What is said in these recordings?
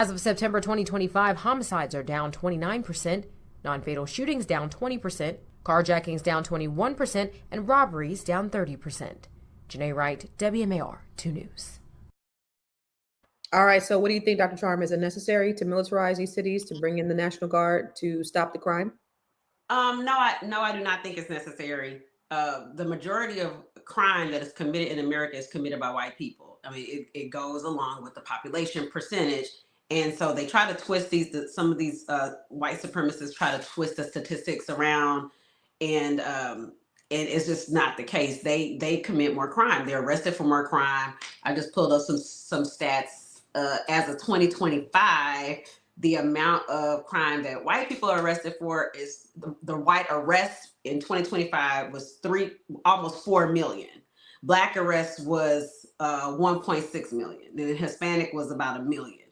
As of September 2025, homicides are down 29%, non-fatal shootings down 20%, carjackings down 21%, and robberies down 30%. Janae Wright, WMAR 2 News. All right. So, what do you think, Dr. Charm? Is it necessary to militarize these cities to bring in the National Guard to stop the crime? No, I do not think it's necessary. The majority of crime that is committed in America is committed by white people. I mean, it goes along with the population percentage, and so they try to twist some of these white supremacists try to twist the statistics around, and it's just not the case. They commit more crime. They're arrested for more crime. I just pulled up some stats. As of 2025, the amount of crime that white people are arrested for is the white arrest in 2025 was almost 4 million. Black arrests was 1.6 million. The Hispanic was about a million.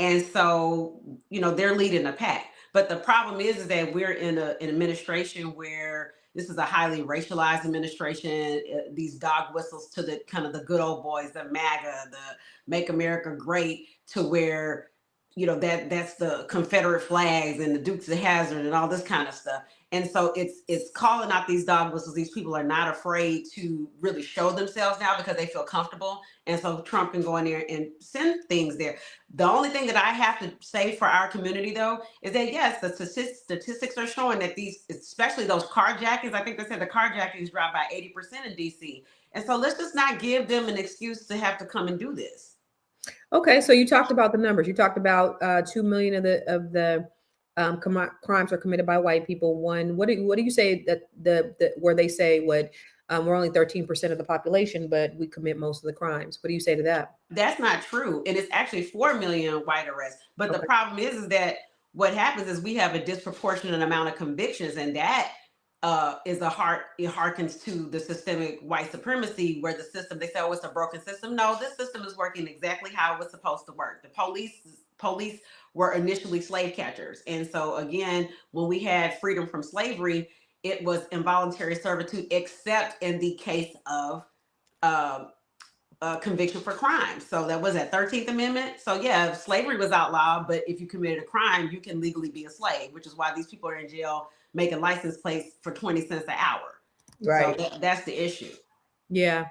And so, they're leading the pack. But the problem is that we're in an administration where this is a highly racialized administration. These dog whistles to the kind of the good old boys, the MAGA, the Make America Great, to where that's the Confederate flags and the Dukes of Hazzard and all this kind of stuff. And so it's calling out these dog whistles. These people are not afraid to really show themselves now because they feel comfortable. And so Trump can go in there and send things there. The only thing that I have to say for our community, though, is that yes, the statistics are showing that these, especially those carjackings, I think they said the carjackings dropped by 80% in DC. And so let's just not give them an excuse to have to come and do this. Okay, so you talked about the numbers. You talked about 2 million of the crimes are committed by white people. What do you say that the where they say we're only 13% of the population, but we commit most of the crimes? What do you say to that? That's not true, and it's actually 4 million white arrests. But the problem is that what happens is we have a disproportionate amount of convictions, and that it harkens to the systemic white supremacy where the system, they say, oh, it's a broken system. No, this system is working exactly how it was supposed to work. The police were initially slave catchers. And so again, when we had freedom from slavery, it was involuntary servitude, except in the case of conviction for crime. So that was that 13th Amendment. So yeah, slavery was outlawed, but if you committed a crime, you can legally be a slave, which is why these people are in jail making license plates for 20 cents an hour. Right. So that's the issue. Yeah.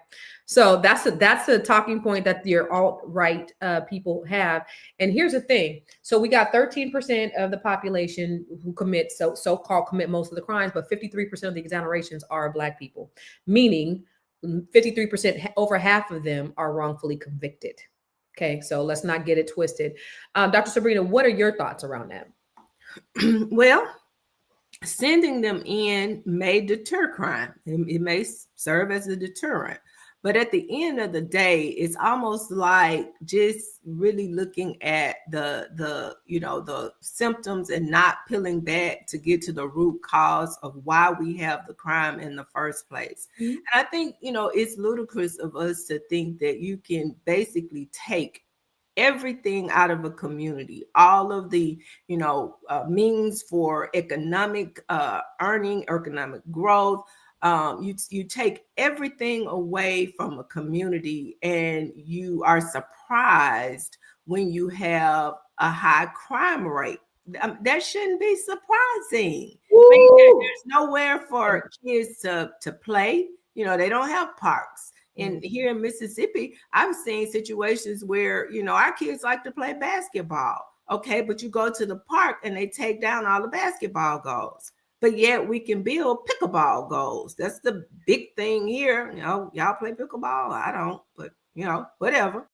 So that's a talking point that your alt-right people have. And here's the thing. So we got 13% of the population who commit so-called commit most of the crimes, but 53% of the exonerations are Black people, meaning 53%, over half of them are wrongfully convicted. Okay. So let's not get it twisted. Dr. Sabrina, what are your thoughts around that? Well, sending them in may deter crime. It may serve as a deterrent. But at the end of the day, it's almost like just really looking at the symptoms and not peeling back to get to the root cause of why we have the crime in the first place. Mm-hmm. And I think, it's ludicrous of us to think that you can basically take everything out of a community, all of the, means for economic earning, economic growth. You take everything away from a community, and you are surprised when you have a high crime rate. That shouldn't be surprising. I mean, there's nowhere for kids to play. They don't have parks. And here in Mississippi, I've seen situations where, our kids like to play basketball. Okay, but you go to the park and they take down all the basketball goals. But yet we can build pickleball goals. That's the big thing here. Y'all play pickleball? I don't, but whatever.